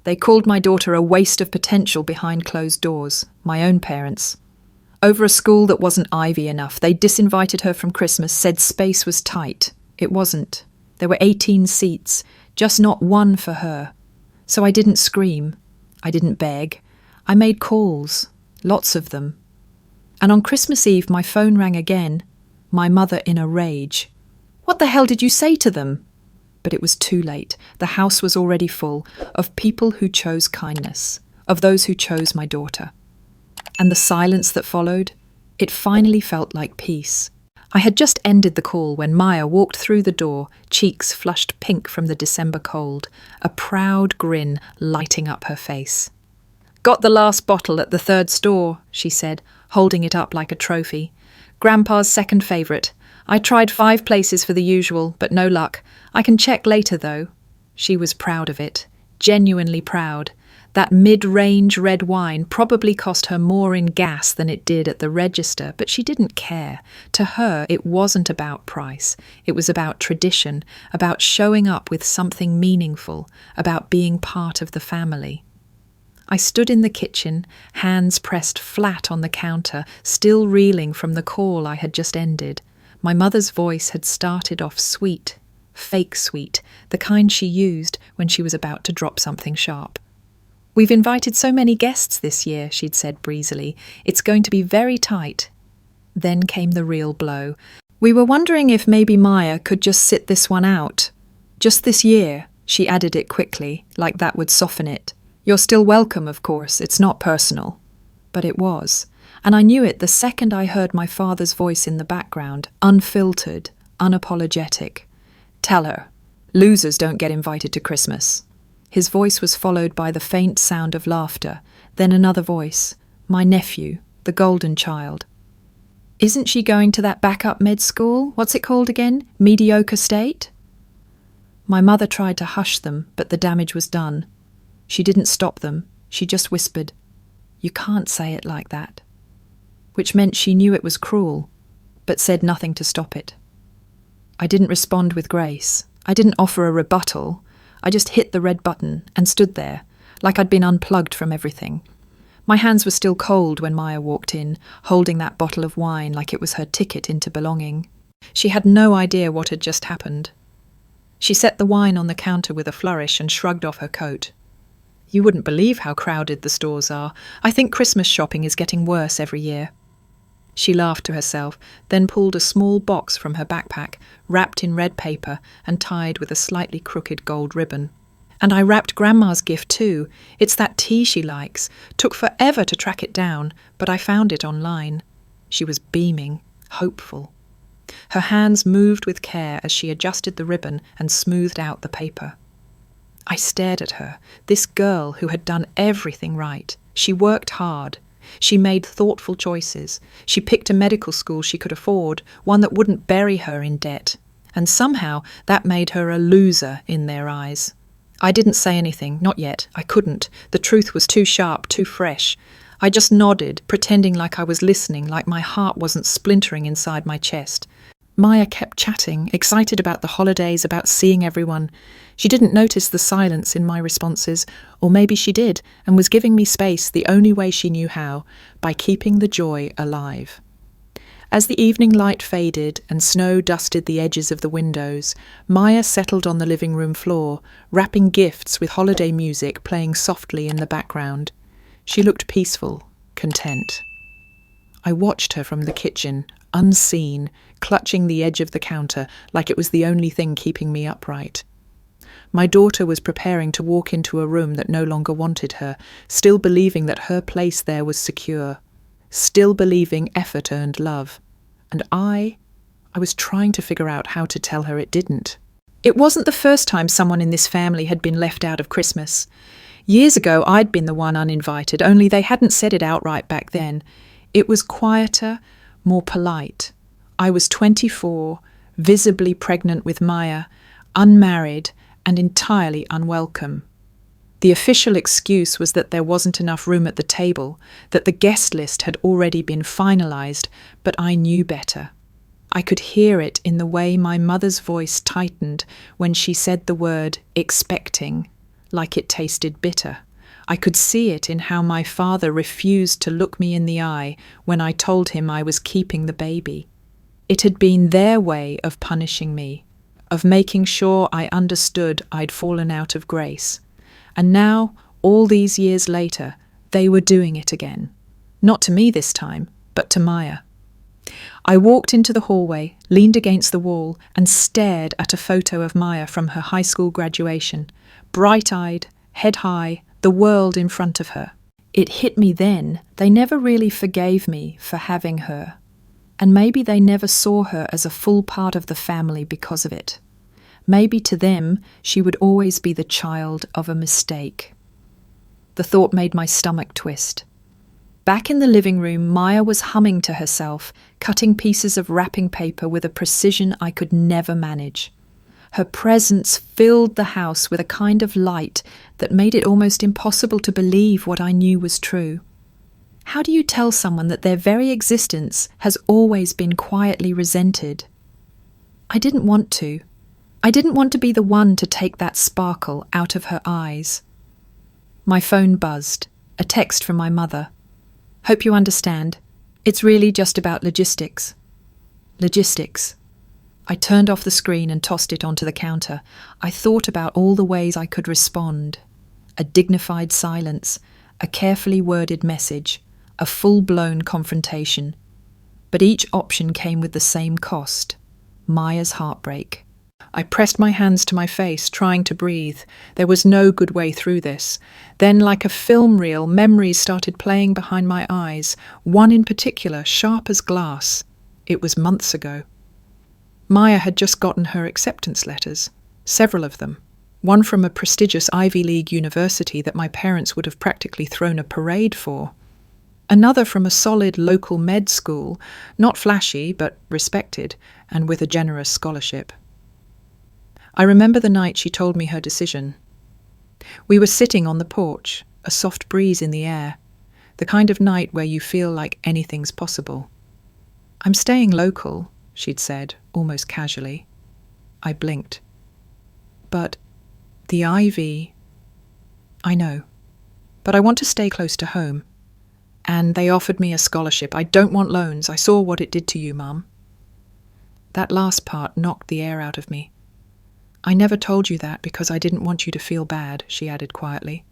They called my daughter a waste of potential behind closed doors, my own parents. Over a school that wasn't Ivy enough, they disinvited her from Christmas, said space was tight. It wasn't. There were 18 seats, just not one for her. So I didn't scream. I didn't beg. I made calls, lots of them. And on Christmas Eve, my phone rang again, my mother in a rage. What the hell did you say to them? But it was too late. The house was already full of people who chose kindness, of those who chose my daughter. And the silence that followed, it finally felt like peace. I had just ended the call when Maya walked through the door, cheeks flushed pink from the December cold, a proud grin lighting up her face. "Got the last bottle at the third store," she said, holding it up like a trophy. "Grandpa's second favourite. I tried 5 places for the usual, but no luck. I can check later, though." She was proud of it, genuinely proud. That mid-range red wine probably cost her more in gas than it did at the register, but she didn't care. To her, it wasn't about price. It was about tradition, about showing up with something meaningful, about being part of the family. I stood in the kitchen, hands pressed flat on the counter, still reeling from the call I had just ended. My mother's voice had started off sweet, fake sweet, the kind she used when she was about to drop something sharp. "We've invited so many guests this year," she'd said breezily. "It's going to be very tight." Then came the real blow. "We were wondering if maybe Maya could just sit this one out. Just this year," she added it quickly, like that would soften it. "You're still welcome, of course. It's not personal." But it was. And I knew it the second I heard my father's voice in the background, unfiltered, unapologetic. "Tell her. Losers don't get invited to Christmas." His voice was followed by the faint sound of laughter, then another voice, my nephew, the golden child. "Isn't she going to that backup med school? What's it called again? Mediocre state?" My mother tried to hush them, but the damage was done. She didn't stop them. She just whispered, "You can't say it like that." Which meant she knew it was cruel, but said nothing to stop it. I didn't respond with grace. I didn't offer a rebuttal. I just hit the red button and stood there, like I'd been unplugged from everything. My hands were still cold when Maya walked in, holding that bottle of wine like it was her ticket into belonging. She had no idea what had just happened. She set the wine on the counter with a flourish and shrugged off her coat. "You wouldn't believe how crowded the stores are. I think Christmas shopping is getting worse every year." She laughed to herself, then pulled a small box from her backpack, wrapped in red paper and tied with a slightly crooked gold ribbon. "And I wrapped Grandma's gift too. It's that tea she likes. Took forever to track it down, but I found it online." She was beaming, hopeful. Her hands moved with care as she adjusted the ribbon and smoothed out the paper. I stared at her, this girl who had done everything right. She worked hard. She made thoughtful choices. She picked a medical school she could afford, one that wouldn't bury her in debt. And somehow that made her a loser in their eyes. I didn't say anything, not yet. I couldn't. The truth was too sharp, too fresh. I just nodded, pretending like I was listening, like my heart wasn't splintering inside my chest. Maya kept chatting, excited about the holidays, about seeing everyone. She didn't notice the silence in my responses, or maybe she did, and was giving me space the only way she knew how, by keeping the joy alive. As the evening light faded and snow dusted the edges of the windows, Maya settled on the living room floor, wrapping gifts with holiday music playing softly in the background. She looked peaceful, content. I watched her from the kitchen, unseen, clutching the edge of the counter like it was the only thing keeping me upright. My daughter was preparing to walk into a room that no longer wanted her, still believing that her place there was secure, still believing effort earned love. And I was trying to figure out how to tell her it didn't. It wasn't the first time someone in this family had been left out of Christmas. Years ago, I'd been the one uninvited, only they hadn't said it outright back then. It was quieter, more polite. I was 24, visibly pregnant with Maya, unmarried, and entirely unwelcome. The official excuse was that there wasn't enough room at the table, that the guest list had already been finalised, but I knew better. I could hear it in the way my mother's voice tightened when she said the word expecting, like it tasted bitter. I could see it in how my father refused to look me in the eye when I told him I was keeping the baby. It had been their way of punishing me, of making sure I understood I'd fallen out of grace. And now, all these years later, they were doing it again. Not to me this time, but to Maya. I walked into the hallway, leaned against the wall, and stared at a photo of Maya from her high school graduation, bright-eyed, head high, the world in front of her. It hit me then, they never really forgave me for having her. And maybe they never saw her as a full part of the family because of it. Maybe to them, she would always be the child of a mistake. The thought made my stomach twist. Back in the living room, Maya was humming to herself, cutting pieces of wrapping paper with a precision I could never manage. Her presence filled the house with a kind of light that made it almost impossible to believe what I knew was true. How do you tell someone that their very existence has always been quietly resented? I didn't want to. I didn't want to be the one to take that sparkle out of her eyes. My phone buzzed, a text from my mother. Hope you understand. It's really just about logistics. Logistics. I turned off the screen and tossed it onto the counter. I thought about all the ways I could respond. A dignified silence, a carefully worded message, a full-blown confrontation. But each option came with the same cost: Maya's heartbreak. I pressed my hands to my face, trying to breathe. There was no good way through this. Then, like a film reel, memories started playing behind my eyes, one in particular, sharp as glass. It was months ago. Maya had just gotten her acceptance letters, several of them. One from a prestigious Ivy League university that my parents would have practically thrown a parade for. Another from a solid local med school, not flashy but respected, and with a generous scholarship. I remember the night she told me her decision. We were sitting on the porch, a soft breeze in the air, the kind of night where you feel like anything's possible. "I'm staying local," she'd said, almost casually. I blinked. "But the Ivy..." "I know, but I want to stay close to home. And they offered me a scholarship. I don't want loans. I saw what it did to you, Mum." That last part knocked the air out of me. "I never told you that because I didn't want you to feel bad," she added quietly.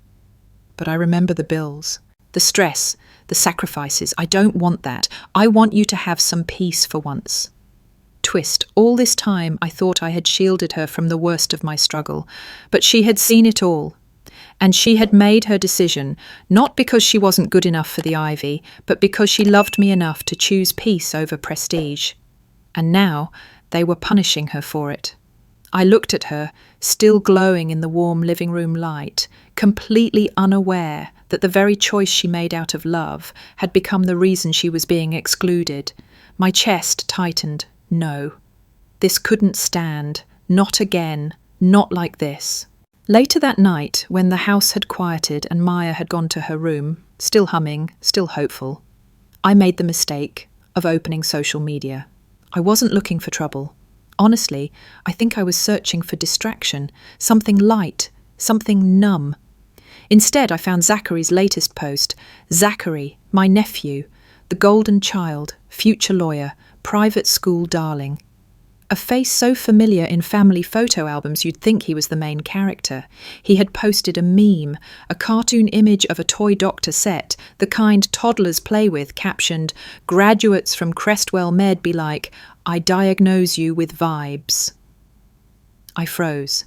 "But I remember the bills, the stress, the sacrifices. I don't want that. I want you to have some peace for once." Twist. All this time I thought I had shielded her from the worst of my struggle, but she had seen it all. And she had made her decision, not because she wasn't good enough for the Ivy, but because she loved me enough to choose peace over prestige. And now they were punishing her for it. I looked at her, still glowing in the warm living room light, completely unaware that the very choice she made out of love had become the reason she was being excluded. My chest tightened. No. This couldn't stand. Not again. Not like this. Later that night, when the house had quieted and Maya had gone to her room, still humming, still hopeful, I made the mistake of opening social media. I wasn't looking for trouble. Honestly, I think I was searching for distraction, something light, something numb. Instead, I found Zachary's latest post. Zachary, my nephew, the golden child, future lawyer, private school darling. A face so familiar in family photo albums you'd think he was the main character. He had posted a meme, a cartoon image of a toy doctor set, the kind toddlers play with, captioned, "Graduates from Crestwell Med be like, I diagnose you with vibes." I froze.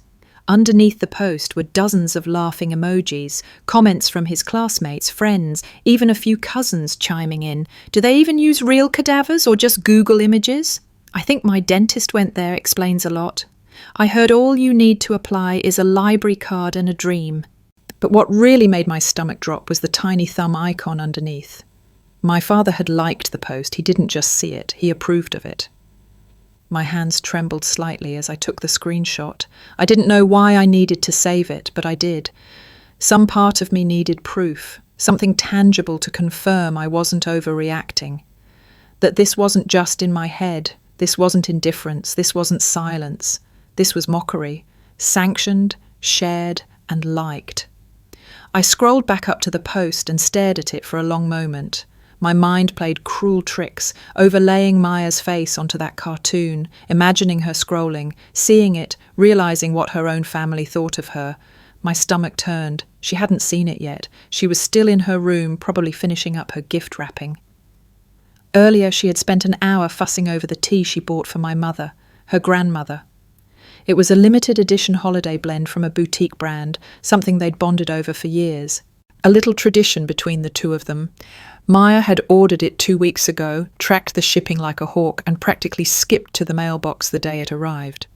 Underneath the post were dozens of laughing emojis, comments from his classmates, friends, even a few cousins chiming in. Do they even use real cadavers or just Google images? "I think my dentist went there," explains a lot. "I heard all you need to apply is a library card and a dream." But what really made my stomach drop was the tiny thumb icon underneath. My father had liked the post. He didn't just see it, he approved of it. My hands trembled slightly as I took the screenshot. I didn't know why I needed to save it, but I did. Some part of me needed proof, something tangible to confirm I wasn't overreacting. That this wasn't just in my head. This wasn't indifference, this wasn't silence. This was mockery, sanctioned, shared, and liked. I scrolled back up to the post and stared at it for a long moment. My mind played cruel tricks, overlaying Maya's face onto that cartoon, imagining her scrolling, seeing it, realizing what her own family thought of her. My stomach turned. She hadn't seen it yet. She was still in her room, probably finishing up her gift wrapping. Earlier, she had spent an hour fussing over the tea she bought for my mother, her grandmother. It was a limited edition holiday blend from a boutique brand, something they'd bonded over for years. A little tradition between the two of them. Maya had ordered it 2 weeks ago, tracked the shipping like a hawk, and practically skipped to the mailbox the day it arrived.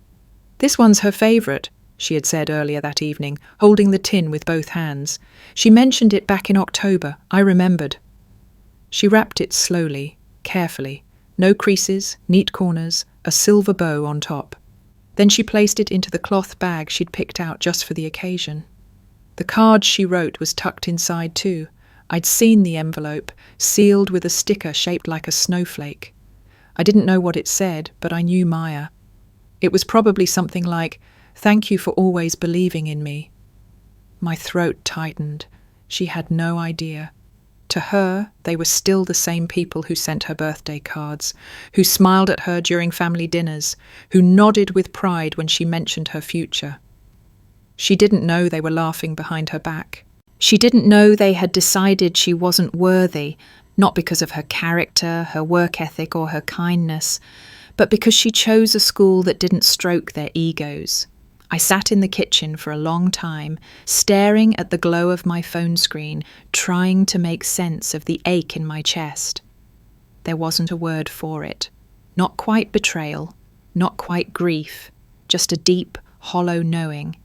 "This one's her favourite," she had said earlier that evening, holding the tin with both hands. "She mentioned it back in October. I remembered." She wrapped it slowly, carefully. No creases, neat corners, a silver bow on top. Then she placed it into the cloth bag she'd picked out just for the occasion. The card she wrote was tucked inside too. I'd seen the envelope, sealed with a sticker shaped like a snowflake. I didn't know what it said, but I knew Maya. It was probably something like, "Thank you for always believing in me." My throat tightened. She had no idea. To her, they were still the same people who sent her birthday cards, who smiled at her during family dinners, who nodded with pride when she mentioned her future. She didn't know they were laughing behind her back. She didn't know they had decided she wasn't worthy, not because of her character, her work ethic, or her kindness, but because she chose a school that didn't stroke their egos. I sat in the kitchen for a long time, staring at the glow of my phone screen, trying to make sense of the ache in my chest. There wasn't a word for it. Not quite betrayal, not quite grief, just a deep, hollow knowing.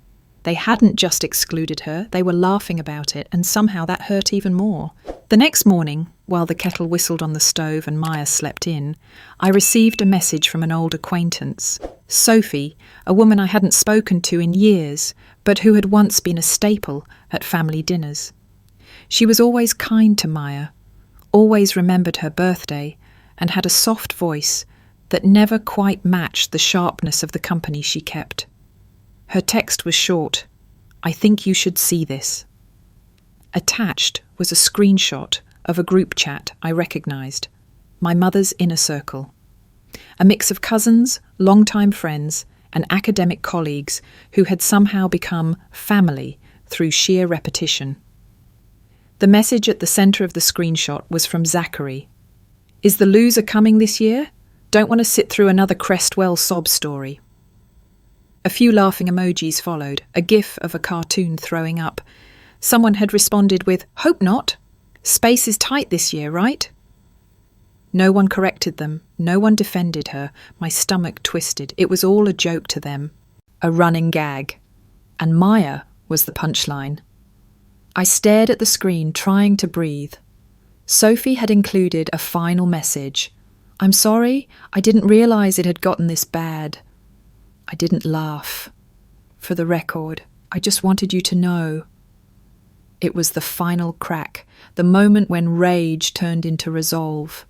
They hadn't just excluded her, they were laughing about it, and somehow that hurt even more. The next morning, while the kettle whistled on the stove and Maya slept in, I received a message from an old acquaintance. Sophie, a woman I hadn't spoken to in years, but who had once been a staple at family dinners. She was always kind to Maya, always remembered her birthday, and had a soft voice that never quite matched the sharpness of the company she kept. Her text was short. "I think you should see this." Attached was a screenshot of a group chat I recognised, my mother's inner circle. A mix of cousins, longtime friends, and academic colleagues who had somehow become family through sheer repetition. The message at the centre of the screenshot was from Zachary. "Is the loser coming this year? Don't want to sit through another Crestwell sob story." A few laughing emojis followed, a gif of a cartoon throwing up. Someone had responded with, "Hope not. Space is tight this year, right?" No one corrected them. No one defended her. My stomach twisted. It was all a joke to them. A running gag. And Maya was the punchline. I stared at the screen, trying to breathe. Sophie had included a final message. "I'm sorry, I didn't realise it had gotten this bad." I didn't laugh. "For the record, I just wanted you to know." It was the final crack, the moment when rage turned into resolve.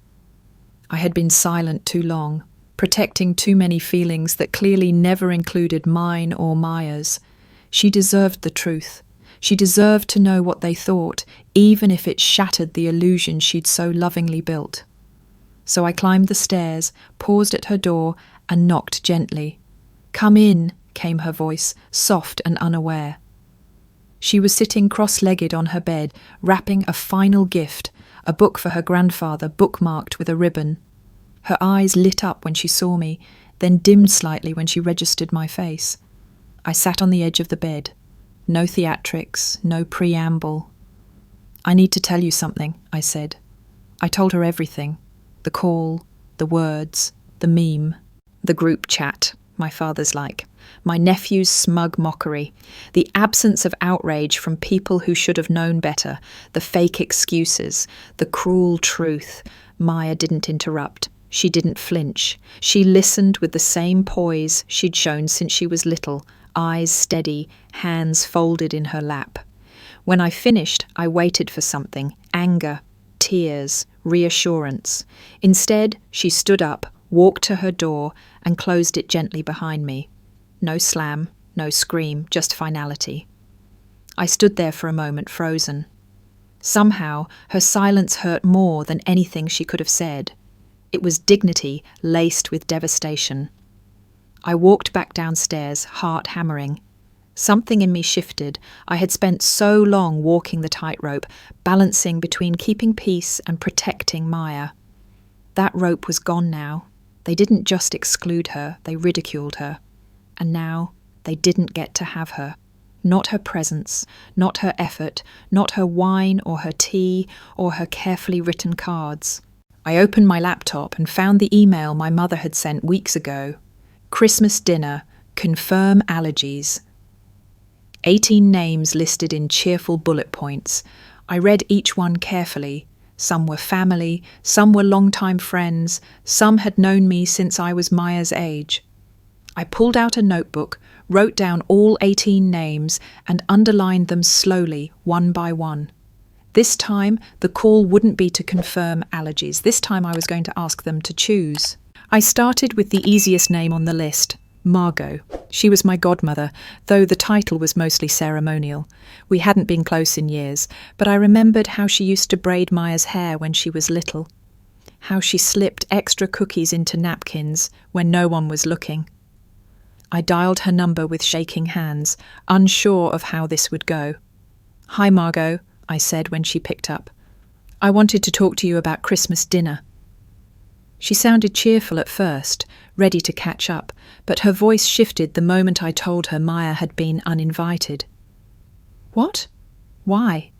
I had been silent too long, protecting too many feelings that clearly never included mine or Maya's. She deserved the truth. She deserved to know what they thought, even if it shattered the illusion she'd so lovingly built. So I climbed the stairs, paused at her door, and knocked gently. "Come in," came her voice, soft and unaware. She was sitting cross-legged on her bed, wrapping a final gift, a book for her grandfather bookmarked with a ribbon. Her eyes lit up when she saw me, then dimmed slightly when she registered my face. I sat on the edge of the bed. No theatrics, no preamble. "I need to tell you something," I said. I told her everything. The call, the words, the meme, the group chat. My father's like, my nephew's smug mockery, the absence of outrage from people who should have known better, the fake excuses, the cruel truth. Maya didn't interrupt. She didn't flinch. She listened with the same poise she'd shown since she was little, eyes steady, hands folded in her lap. When I finished, I waited for something, anger, tears, reassurance. Instead, she stood up, walked to her door, and closed it gently behind me. No slam, no scream, just finality. I stood there for a moment, frozen. Somehow, her silence hurt more than anything she could have said. It was dignity laced with devastation. I walked back downstairs, heart hammering. Something in me shifted. I had spent so long walking the tightrope, balancing between keeping peace and protecting Maya. That rope was gone now. They didn't just exclude her, they ridiculed her. And now they didn't get to have her. Not her presence, not her effort, not her wine or her tea or her carefully written cards. I opened my laptop and found the email my mother had sent weeks ago. Christmas dinner, confirm allergies. 18 names listed in cheerful bullet points. I read each one carefully. Some were family, some were longtime friends, some had known me since I was Maya's age. I pulled out a notebook, wrote down all 18 names, and underlined them slowly, one by one. This time, the call wouldn't be to confirm allergies. This time I was going to ask them to choose. I started with the easiest name on the list, Margot. She was my godmother, though the title was mostly ceremonial. We hadn't been close in years, but I remembered how she used to braid Maya's hair when she was little, how she slipped extra cookies into napkins when no one was looking. I dialed her number with shaking hands, unsure of how this would go. "Hi, Margot," I said when she picked up. "I wanted to talk to you about Christmas dinner." She sounded cheerful at first, ready to catch up, but her voice shifted the moment I told her Maya had been uninvited. "What? Why?"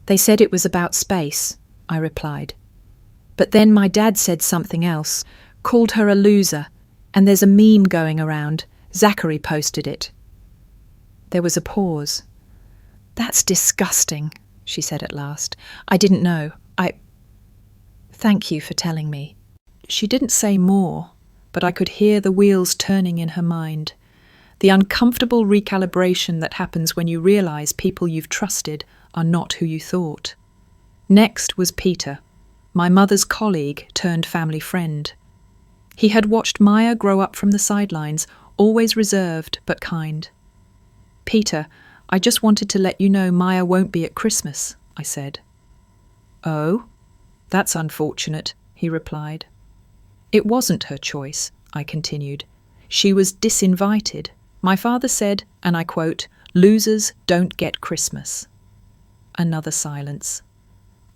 "They said it was about space," I replied. "But then my dad said something else, called her a loser, and there's a meme going around. Zachary posted it." There was a pause. "That's disgusting," she said at last. "I didn't know. Thank you for telling me." She didn't say more, but I could hear the wheels turning in her mind. The uncomfortable recalibration that happens when you realise people you've trusted are not who you thought. Next was Peter, my mother's colleague turned family friend. He had watched Maya grow up from the sidelines, always reserved but kind. "Peter, I just wanted to let you know Maya won't be at Christmas," I said. "Oh? That's unfortunate," he replied. "It wasn't her choice," I continued. "She was disinvited. My father said, and I quote, 'Losers don't get Christmas.'" Another silence.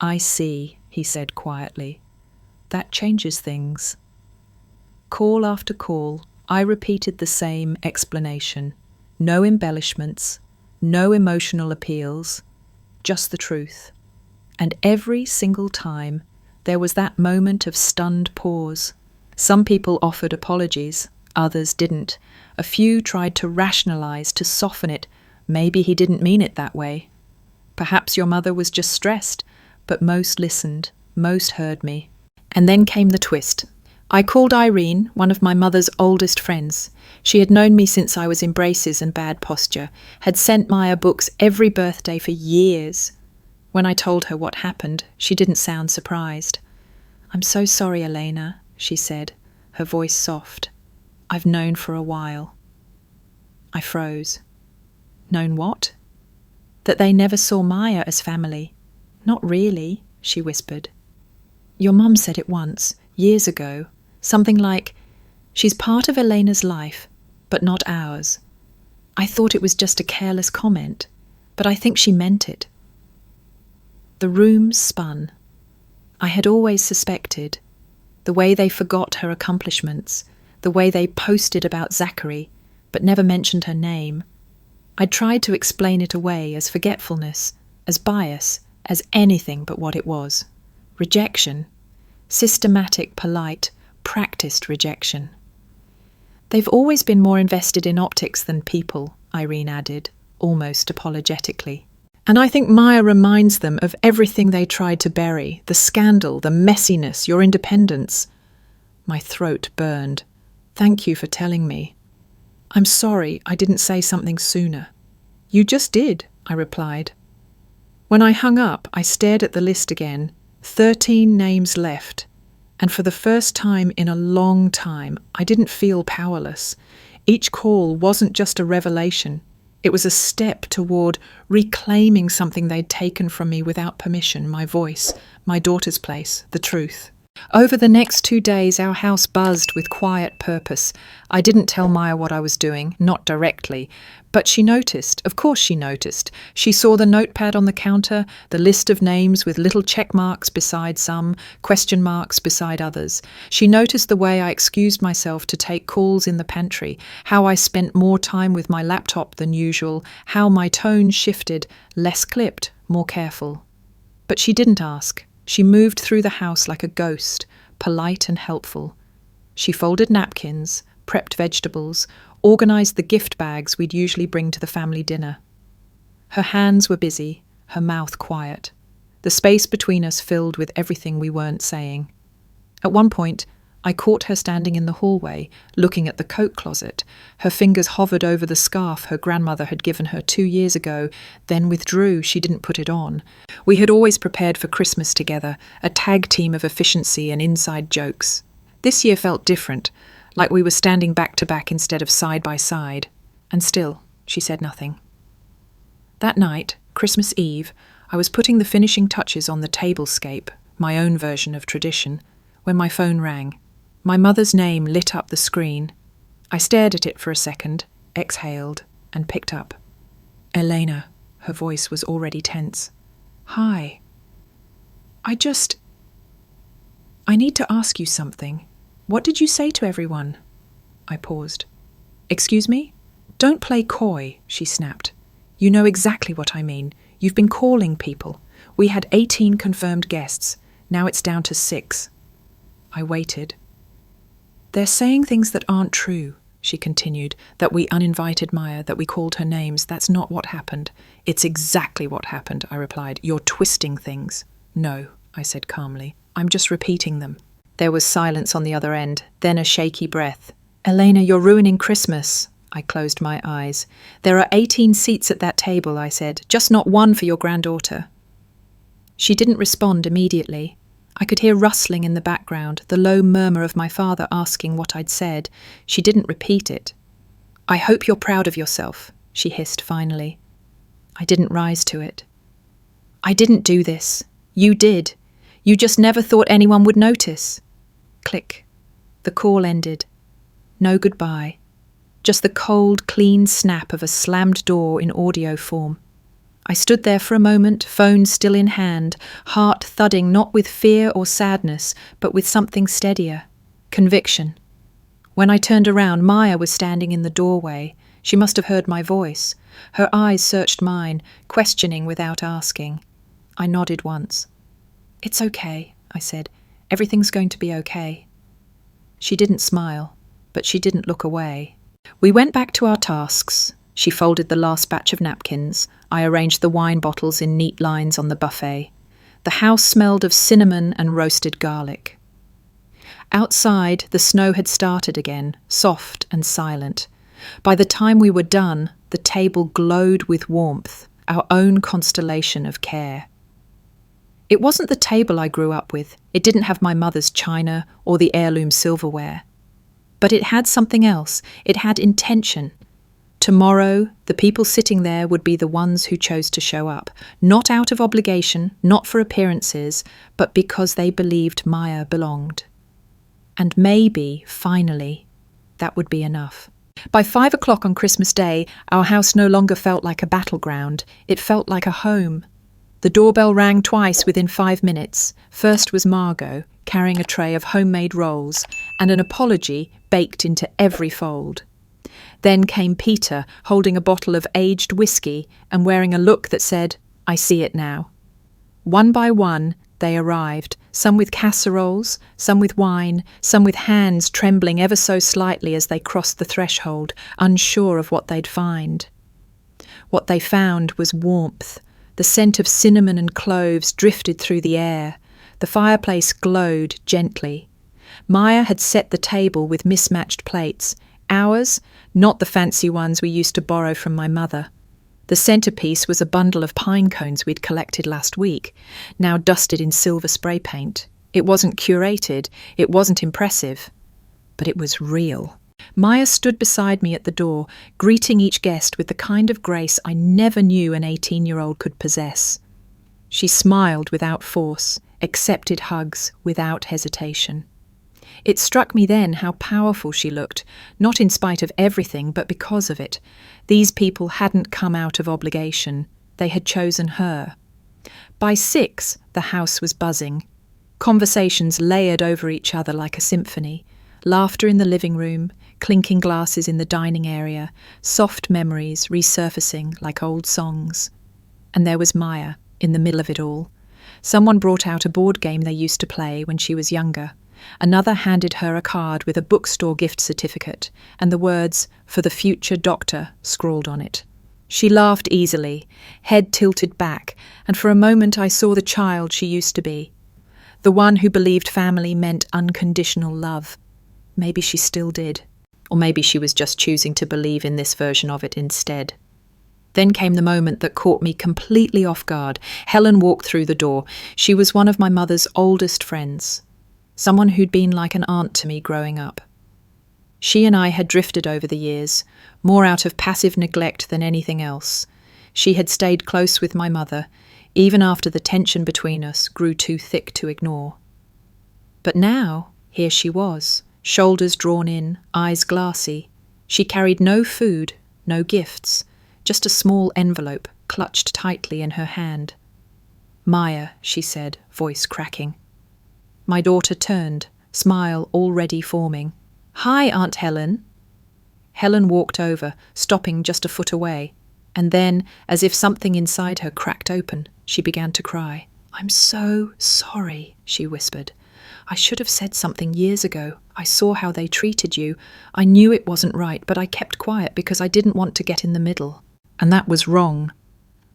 "I see," he said quietly. "That changes things." Call after call, I repeated the same explanation. No embellishments, no emotional appeals, just the truth. And every single time, there was that moment of stunned pause. Some people offered apologies, others didn't. A few tried to rationalize, to soften it. Maybe he didn't mean it that way. Perhaps your mother was just stressed, but most listened, most heard me. And then came the twist. I called Irene, one of my mother's oldest friends. She had known me since I was in braces and bad posture, had sent Maya books every birthday for years. When I told her what happened, she didn't sound surprised. "I'm so sorry, Elena," she said, her voice soft. "I've known for a while." I froze. "Known what?" "That they never saw Maya as family." "Not really," she whispered. "Your mum said it once, years ago. Something like, 'She's part of Elena's life, but not ours.' I thought it was just a careless comment, but I think she meant it." The room spun. I had always suspected. The way they forgot her accomplishments, the way they posted about Zachary, but never mentioned her name. I tried to explain it away as forgetfulness, as bias, as anything but what it was. Rejection. Systematic, polite, practiced rejection. "They've always been more invested in optics than people," Irene added, almost apologetically. "And I think Maya reminds them of everything they tried to bury, the scandal, the messiness, your independence." My throat burned. "Thank you for telling me." "I'm sorry I didn't say something sooner." "You just did," I replied. When I hung up, I stared at the list again. 13 names left. And for the first time in a long time, I didn't feel powerless. Each call wasn't just a revelation. It was a step toward reclaiming something they'd taken from me without permission, my voice, my daughter's place, the truth. Over the next 2 days, our house buzzed with quiet purpose. I didn't tell Maya what I was doing, not directly, but she noticed. Of course she noticed. She saw the notepad on the counter, the list of names with little check marks beside some, question marks beside others. She noticed the way I excused myself to take calls in the pantry, how I spent more time with my laptop than usual, how my tone shifted, less clipped, more careful. But she didn't ask. She moved through the house like a ghost, polite and helpful. She folded napkins, prepped vegetables, organised the gift bags we'd usually bring to the family dinner. Her hands were busy, her mouth quiet, the space between us filled with everything we weren't saying. At one point, I caught her standing in the hallway, looking at the coat closet. Her fingers hovered over the scarf her grandmother had given her 2 years ago, then withdrew. She didn't put it on. We had always prepared for Christmas together, a tag team of efficiency and inside jokes. This year felt different, like we were standing back to back instead of side by side. And still, she said nothing. That night, Christmas Eve, I was putting the finishing touches on the tablescape, my own version of tradition, when my phone rang. My mother's name lit up the screen. I stared at it for a second, exhaled, and picked up. Elena, her voice was already tense. Hi. I need to ask you something. What did you say to everyone? I paused. Excuse me? Don't play coy, she snapped. You know exactly what I mean. You've been calling people. We had 18 confirmed guests. Now it's down to 6. I waited. They're saying things that aren't true, she continued, that we uninvited Maya, that we called her names. That's not what happened. It's exactly what happened, I replied. You're twisting things. No, I said calmly. I'm just repeating them. There was silence on the other end, then a shaky breath. Elena, you're ruining Christmas. I closed my eyes. There are 18 seats at that table, I said, just not one for your granddaughter. She didn't respond immediately. I could hear rustling in the background, the low murmur of my father asking what I'd said. She didn't repeat it. I hope you're proud of yourself, she hissed finally. I didn't rise to it. I didn't do this. You did. You just never thought anyone would notice. Click. The call ended. No goodbye. Just the cold, clean snap of a slammed door in audio form. I stood there for a moment, phone still in hand, heart thudding not with fear or sadness, but with something steadier. Conviction. When I turned around, Maya was standing in the doorway. She must have heard my voice. Her eyes searched mine, questioning without asking. I nodded once. It's okay, I said. Everything's going to be okay. She didn't smile, but she didn't look away. We went back to our tasks. She folded the last batch of napkins. I arranged the wine bottles in neat lines on the buffet. The house smelled of cinnamon and roasted garlic. Outside, the snow had started again, soft and silent. By the time we were done, the table glowed with warmth, our own constellation of care. It wasn't the table I grew up with. It didn't have my mother's china or the heirloom silverware. But it had something else. It had intention. Tomorrow, the people sitting there would be the ones who chose to show up, not out of obligation, not for appearances, but because they believed Maya belonged. And maybe, finally, that would be enough. By 5 o'clock on Christmas Day, our house no longer felt like a battleground. It felt like a home. The doorbell rang twice within 5 minutes. First was Margot, carrying a tray of homemade rolls, and an apology baked into every fold. Then came Peter, holding a bottle of aged whiskey and wearing a look that said, I see it now. One by one, they arrived, some with casseroles, some with wine, some with hands trembling ever so slightly as they crossed the threshold, unsure of what they'd find. What they found was warmth. The scent of cinnamon and cloves drifted through the air. The fireplace glowed gently. Maya had set the table with mismatched plates. Ours, not the fancy ones we used to borrow from my mother. The centerpiece was a bundle of pine cones we'd collected last week, now dusted in silver spray paint. It wasn't curated, it wasn't impressive, but it was real. Maya stood beside me at the door, greeting each guest with the kind of grace I never knew an 18-year-old could possess. She smiled without force, accepted hugs without hesitation. It struck me then how powerful she looked, not in spite of everything, but because of it. These people hadn't come out of obligation. They had chosen her. By 6, the house was buzzing. Conversations layered over each other like a symphony. Laughter in the living room, clinking glasses in the dining area, soft memories resurfacing like old songs. And there was Maya, in the middle of it all. Someone brought out a board game they used to play when she was younger. Another handed her a card with a bookstore gift certificate and the words, "For the future doctor," scrawled on it. She laughed easily, head tilted back, and for a moment I saw the child she used to be. The one who believed family meant unconditional love. Maybe she still did. Or maybe she was just choosing to believe in this version of it instead. Then came the moment that caught me completely off guard. Helen walked through the door. She was one of my mother's oldest friends. Someone who'd been like an aunt to me growing up. She and I had drifted over the years, more out of passive neglect than anything else. She had stayed close with my mother, even after the tension between us grew too thick to ignore. But now, here she was, shoulders drawn in, eyes glassy. She carried no food, no gifts, just a small envelope clutched tightly in her hand. "Maya," she said, voice cracking. My daughter turned, smile already forming. "Hi, Aunt Helen." Helen walked over, stopping just a foot away, and then, as if something inside her cracked open, she began to cry. "I'm so sorry," she whispered. "I should have said something years ago. I saw how they treated you. I knew it wasn't right, but I kept quiet because I didn't want to get in the middle. And that was wrong."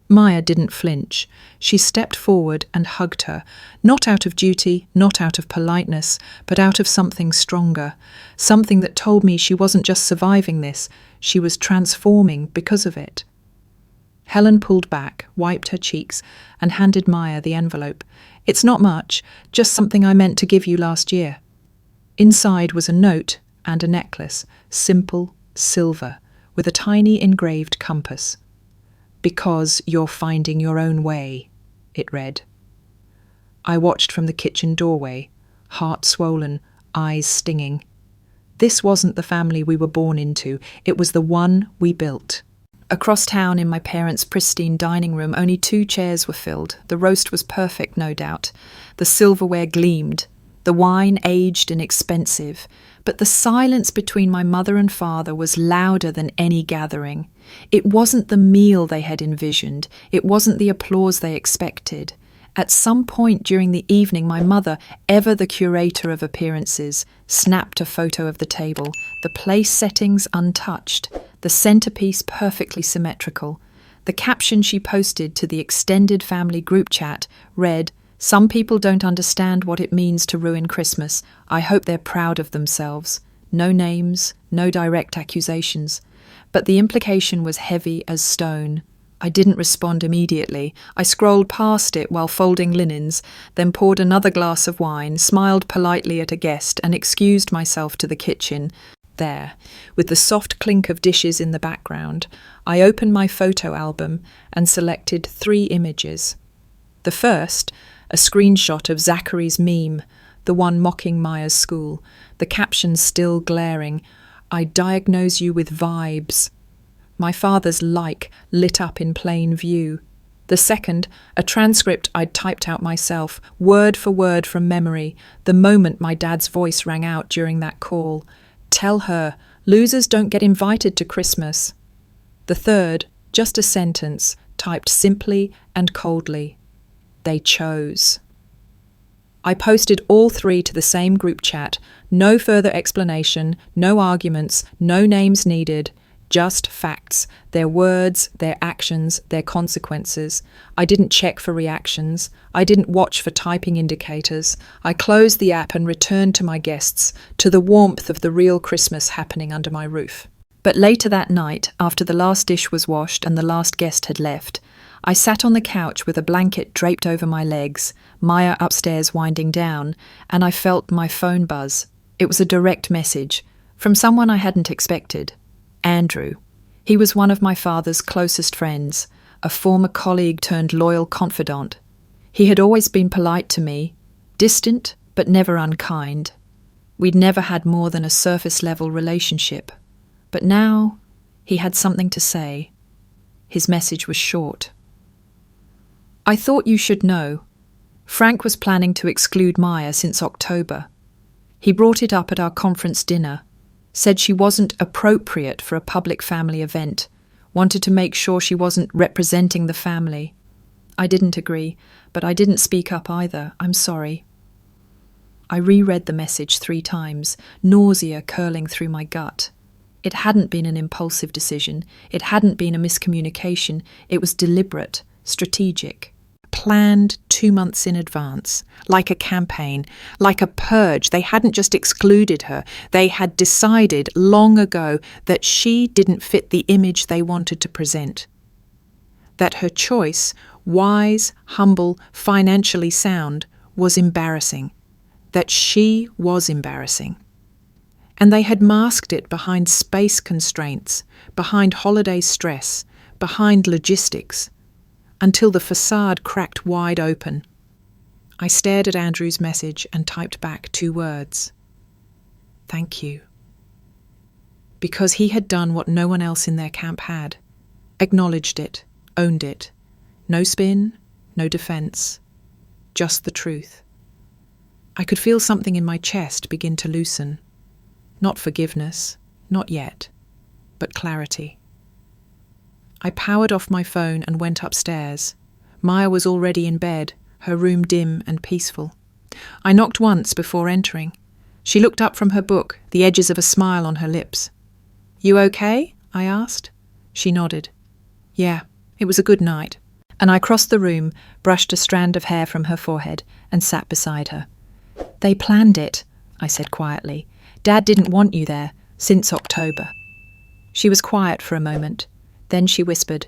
Maya didn't flinch. She stepped forward and hugged her, not out of duty, not out of politeness, but out of something stronger, something that told me she wasn't just surviving this, she was transforming because of it. Helen pulled back, wiped her cheeks, and handed Maya the envelope. "It's not much, just something I meant to give you last year." Inside was a note and a necklace, simple, silver, with a tiny engraved compass. "Because you're finding your own way," it read. I watched from the kitchen doorway, heart swollen, eyes stinging. This wasn't the family we were born into, it was the one we built. Across town in my parents' pristine dining room, only 2 chairs were filled. The roast was perfect, no doubt. The silverware gleamed. The wine aged and expensive. But the silence between my mother and father was louder than any gathering. It wasn't the meal they had envisioned. It wasn't the applause they expected. At some point during the evening, my mother, ever the curator of appearances, snapped a photo of the table, the place settings untouched, the centerpiece perfectly symmetrical. The caption she posted to the extended family group chat read, "Some people don't understand what it means to ruin Christmas. I hope they're proud of themselves." No names, no direct accusations. But the implication was heavy as stone. I didn't respond immediately. I scrolled past it while folding linens, then poured another glass of wine, smiled politely at a guest, and excused myself to the kitchen. There, with the soft clink of dishes in the background, I opened my photo album and selected 3 images. The first, a screenshot of Zachary's meme, the one mocking Maya's school, the caption still glaring, "I diagnose you with vibes." My father's like lit up in plain view. The second, a transcript I'd typed out myself, word for word from memory, the moment my dad's voice rang out during that call. "Tell her, losers don't get invited to Christmas." The third, just a sentence, typed simply and coldly. "They chose." I posted all 3 to the same group chat. No further explanation, no arguments, no names needed. Just facts, their words, their actions, their consequences. I didn't check for reactions. I didn't watch for typing indicators. I closed the app and returned to my guests, to the warmth of the real Christmas happening under my roof. But later that night, after the last dish was washed and the last guest had left, I sat on the couch with a blanket draped over my legs, Maya upstairs winding down, and I felt my phone buzz. It was a direct message. From someone I hadn't expected, Andrew. He was one of my father's closest friends, a former colleague turned loyal confidant. He had always been polite to me, distant but never unkind. We'd never had more than a surface-level relationship. But now he had something to say. His message was short. I thought you should know. Frank was planning to exclude Maya since October. He brought it up at our conference dinner, said she wasn't appropriate for a public family event, wanted to make sure she wasn't representing the family. I didn't agree, but I didn't speak up either. I'm sorry. I reread the message 3 times, nausea curling through my gut. It hadn't been an impulsive decision. It hadn't been a miscommunication. It was deliberate, strategic, planned 2 months in advance, like a campaign, like a purge. They hadn't just excluded her. They had decided long ago that she didn't fit the image they wanted to present. That her choice, wise, humble, financially sound, was embarrassing. That she was embarrassing. And they had masked it behind space constraints, behind holiday stress, behind logistics, until the facade cracked wide open. I stared at Andrew's message and typed back 2 words. Thank you. Because he had done what no one else in their camp had. Acknowledged it, owned it. No spin, no defense. Just the truth. I could feel something in my chest begin to loosen. Not forgiveness, not yet, but clarity. I powered off my phone and went upstairs. Maya was already in bed, her room dim and peaceful. I knocked once before entering. She looked up from her book, the edges of a smile on her lips. You okay? I asked. She nodded. Yeah, it was a good night. And I crossed the room, brushed a strand of hair from her forehead, and sat beside her. They planned it, I said quietly. Dad didn't want you there, since October. She was quiet for a moment. Then she whispered,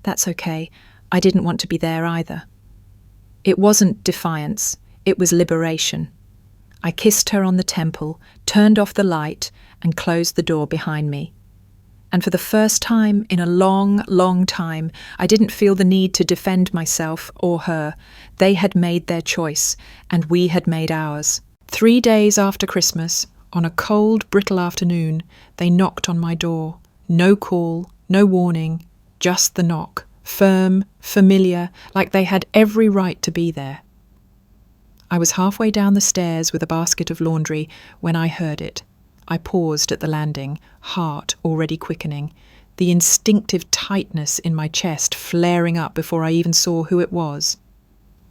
That's okay. I didn't want to be there either. It wasn't defiance. It was liberation. I kissed her on the temple, turned off the light, and closed the door behind me. And for the first time in a long, long time, I didn't feel the need to defend myself or her. They had made their choice, and we had made ours. 3 days after Christmas, on a cold, brittle afternoon, they knocked on my door. No call, no warning, just the knock, firm, familiar, like they had every right to be there. I was halfway down the stairs with a basket of laundry when I heard it. I paused at the landing, heart already quickening, the instinctive tightness in my chest flaring up before I even saw who it was.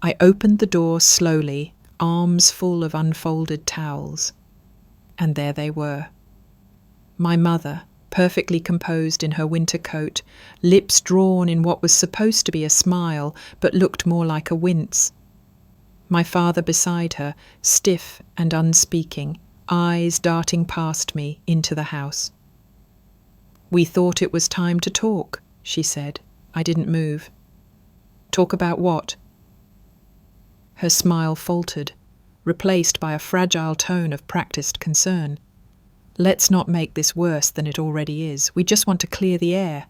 I opened the door slowly, arms full of unfolded towels. And there they were. My mother, perfectly composed in her winter coat, lips drawn in what was supposed to be a smile, but looked more like a wince. My father beside her, stiff and unspeaking, eyes darting past me into the house. We thought it was time to talk, she said. I didn't move. Talk about what? Her smile faltered, replaced by a fragile tone of practiced concern. Let's not make this worse than it already is. We just want to clear the air.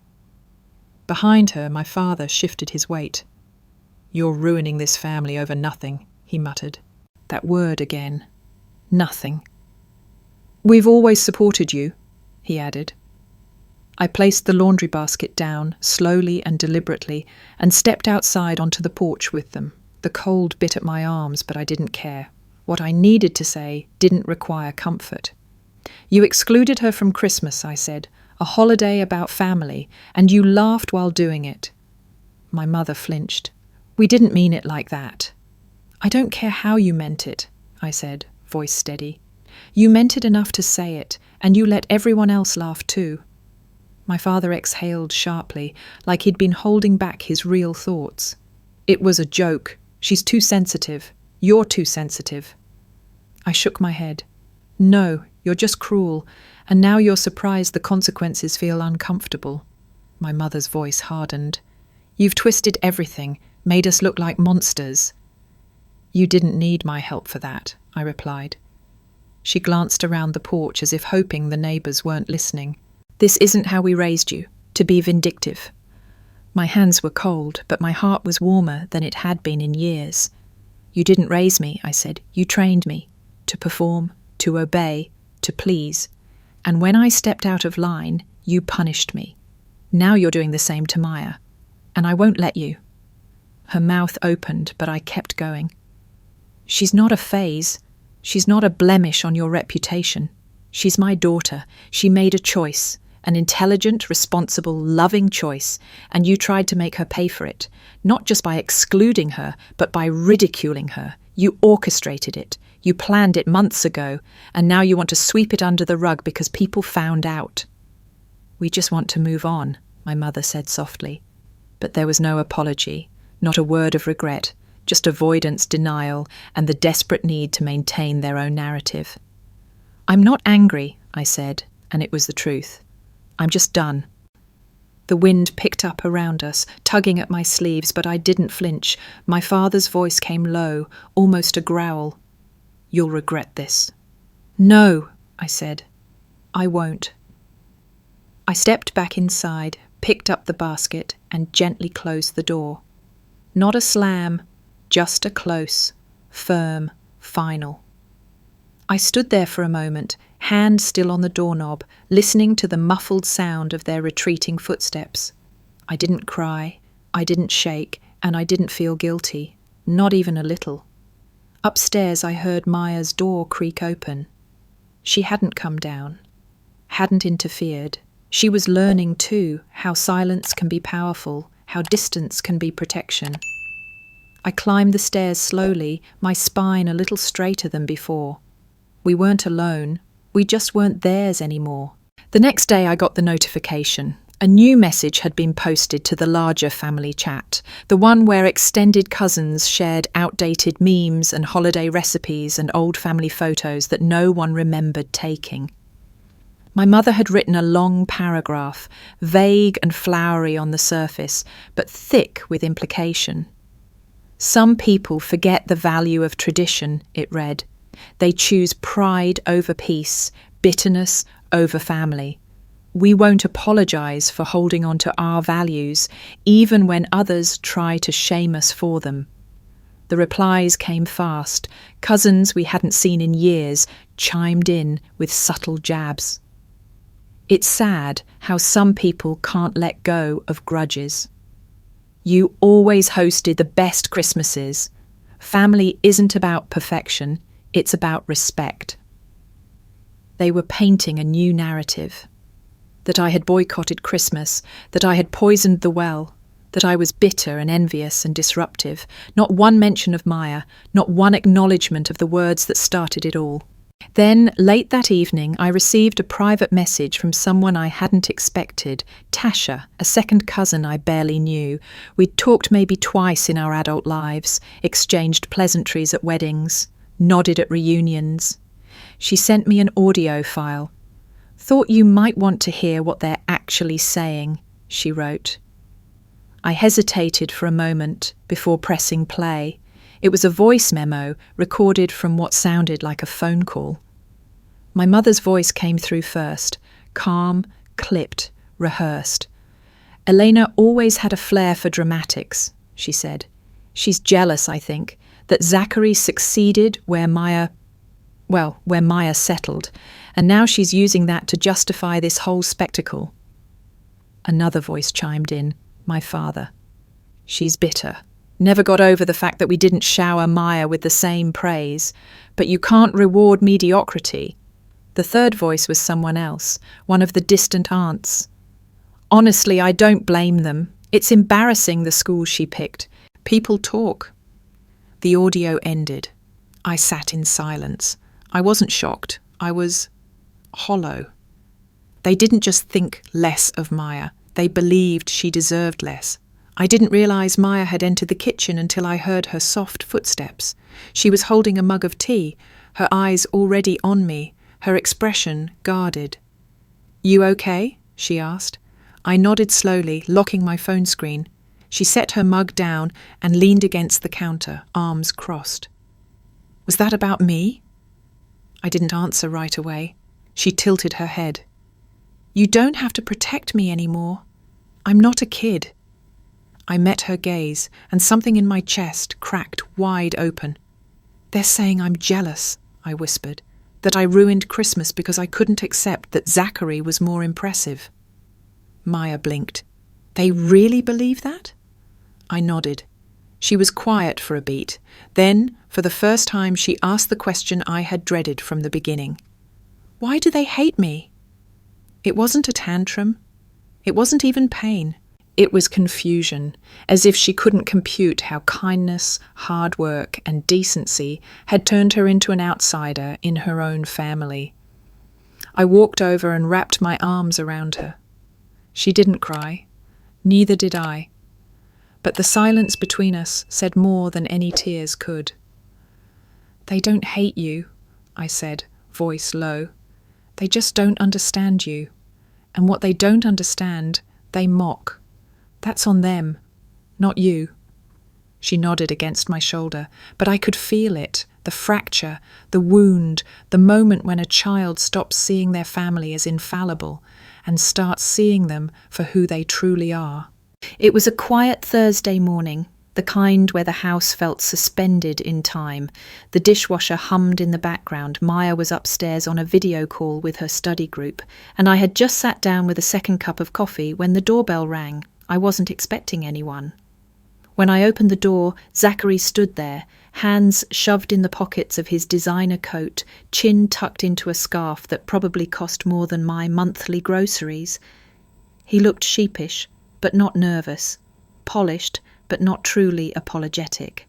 Behind her, my father shifted his weight. You're ruining this family over nothing, he muttered. That word again. Nothing. We've always supported you, he added. I placed the laundry basket down, slowly and deliberately, and stepped outside onto the porch with them. The cold bit at my arms, but I didn't care. What I needed to say didn't require comfort. You excluded her from Christmas, I said, a holiday about family, and you laughed while doing it. My mother flinched. We didn't mean it like that. I don't care how you meant it, I said, voice steady. You meant it enough to say it, and you let everyone else laugh too. My father exhaled sharply, like he'd been holding back his real thoughts. It was a joke. She's too sensitive. You're too sensitive. I shook my head. No, you're just cruel, and now you're surprised the consequences feel uncomfortable. My mother's voice hardened. You've twisted everything, made us look like monsters. You didn't need my help for that, I replied. She glanced around the porch as if hoping the neighbours weren't listening. "This isn't how we raised you, to be vindictive." My hands were cold, but my heart was warmer than it had been in years. "You didn't raise me," I said. "You trained me. To perform, to obey, to please. And when I stepped out of line, you punished me. Now you're doing the same to Maya. And I won't let you." Her mouth opened, but I kept going. "She's not a phase. She's not a blemish on your reputation. She's my daughter. She made a choice, an intelligent, responsible, loving choice, and you tried to make her pay for it, not just by excluding her, but by ridiculing her. You orchestrated it. You planned it months ago, and now you want to sweep it under the rug because people found out." "We just want to move on," my mother said softly. But there was no apology, not a word of regret, just avoidance, denial, and the desperate need to maintain their own narrative. "I'm not angry," I said, and it was the truth. "I'm just done." The wind picked up around us, tugging at my sleeves, but I didn't flinch. My father's voice came low, almost a growl. "You'll regret this." "No," I said. "I won't." I stepped back inside, picked up the basket, and gently closed the door. Not a slam, just a close, firm, final. I stood there for a moment, hand still on the doorknob, listening to the muffled sound of their retreating footsteps. I didn't cry, I didn't shake, and I didn't feel guilty, not even a little. Upstairs I heard Maya's door creak open. She hadn't come down, hadn't interfered. She was learning too how silence can be powerful, how distance can be protection. I climbed the stairs slowly, my spine a little straighter than before. We weren't alone. We just weren't theirs anymore. The next day I got the notification. A new message had been posted to the larger family chat, the one where extended cousins shared outdated memes and holiday recipes and old family photos that no one remembered taking. My mother had written a long paragraph, vague and flowery on the surface, but thick with implication. "Some people forget the value of tradition," it read. "They choose pride over peace, bitterness over family. We won't apologise for holding on to our values, even when others try to shame us for them." The replies came fast. Cousins we hadn't seen in years chimed in with subtle jabs. It's sad how some people can't let go of grudges. "You always hosted the best Christmases. Family isn't about perfection, it's about respect." They were painting a new narrative. That I had boycotted Christmas, that I had poisoned the well, that I was bitter and envious and disruptive. Not one mention of Maya, not one acknowledgement of the words that started it all. Then, late that evening, I received a private message from someone I hadn't expected, Tasha, a second cousin I barely knew. We'd talked maybe twice in our adult lives, exchanged pleasantries at weddings, nodded at reunions. She sent me an audio file. "Thought you might want to hear what they're actually saying," she wrote. I hesitated for a moment before pressing play. It was a voice memo recorded from what sounded like a phone call. My mother's voice came through first, calm, clipped, rehearsed. "Elena always had a flair for dramatics," she said. "She's jealous, I think, that Zachary succeeded where Maya settled, and now she's using that to justify this whole spectacle." Another voice chimed in, my father. "She's bitter. Never got over the fact that we didn't shower Maya with the same praise. But you can't reward mediocrity." The third voice was someone else, one of the distant aunts. "Honestly, I don't blame them. It's embarrassing, the school she picked. People talk." The audio ended. I sat in silence. I wasn't shocked. I was hollow. They didn't just think less of Maya. They believed she deserved less. I didn't realise Maya had entered the kitchen until I heard her soft footsteps. She was holding a mug of tea, her eyes already on me, her expression guarded. "You okay?" she asked. I nodded slowly, locking my phone screen. She set her mug down and leaned against the counter, arms crossed. "Was that about me?" I didn't answer right away. She tilted her head. You don't have to protect me anymore. I'm not a kid. I met her gaze, and something in my chest cracked wide open. They're saying I'm jealous, I whispered, that I ruined Christmas because I couldn't accept that Zachary was more impressive. Maya blinked. They really believe that? I nodded. She was quiet for a beat. Then, for the first time, she asked the question I had dreaded from the beginning. Why do they hate me? It wasn't a tantrum. It wasn't even pain. It was confusion, as if she couldn't compute how kindness, hard work, and decency had turned her into an outsider in her own family. I walked over and wrapped my arms around her. She didn't cry. Neither did I. But the silence between us said more than any tears could. They don't hate you, I said, voice low. They just don't understand you. And what they don't understand, they mock. That's on them, not you. She nodded against my shoulder, but I could feel it, the fracture, the wound, the moment when a child stops seeing their family as infallible and starts seeing them for who they truly are. It was a quiet Thursday morning, the kind where the house felt suspended in time. The dishwasher hummed in the background. Maya was upstairs on a video call with her study group, and I had just sat down with a second cup of coffee when the doorbell rang. I wasn't expecting anyone. When I opened the door, Zachary stood there, hands shoved in the pockets of his designer coat, chin tucked into a scarf that probably cost more than my monthly groceries. He looked sheepish, but not nervous, polished, but not truly apologetic.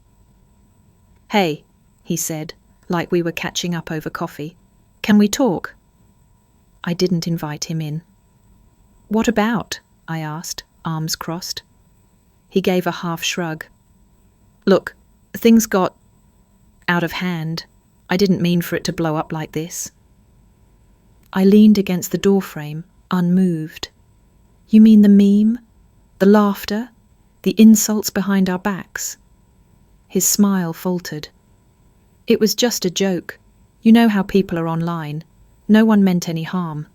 Hey, he said, like we were catching up over coffee. Can we talk? I didn't invite him in. What about? I asked, arms crossed. He gave a half shrug. Look, things got out of hand. I didn't mean for it to blow up like this. I leaned against the doorframe, unmoved. You mean the meme? The laughter? The insults behind our backs? His smile faltered. It was just a joke. You know how people are online. No one meant any harm.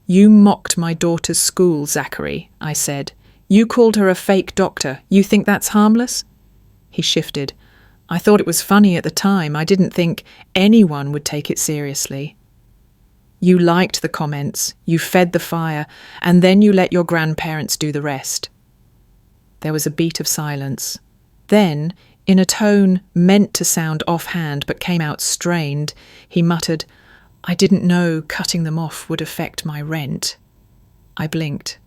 You mocked my daughter's school, Zachary, I said. You called her a fake doctor. You think that's harmless? He shifted. I thought it was funny at the time. I didn't think anyone would take it seriously. You liked the comments, you fed the fire, and then you let your grandparents do the rest. There was a beat of silence. Then, in a tone meant to sound offhand but came out strained, he muttered, I didn't know cutting them off would affect my rent. I blinked.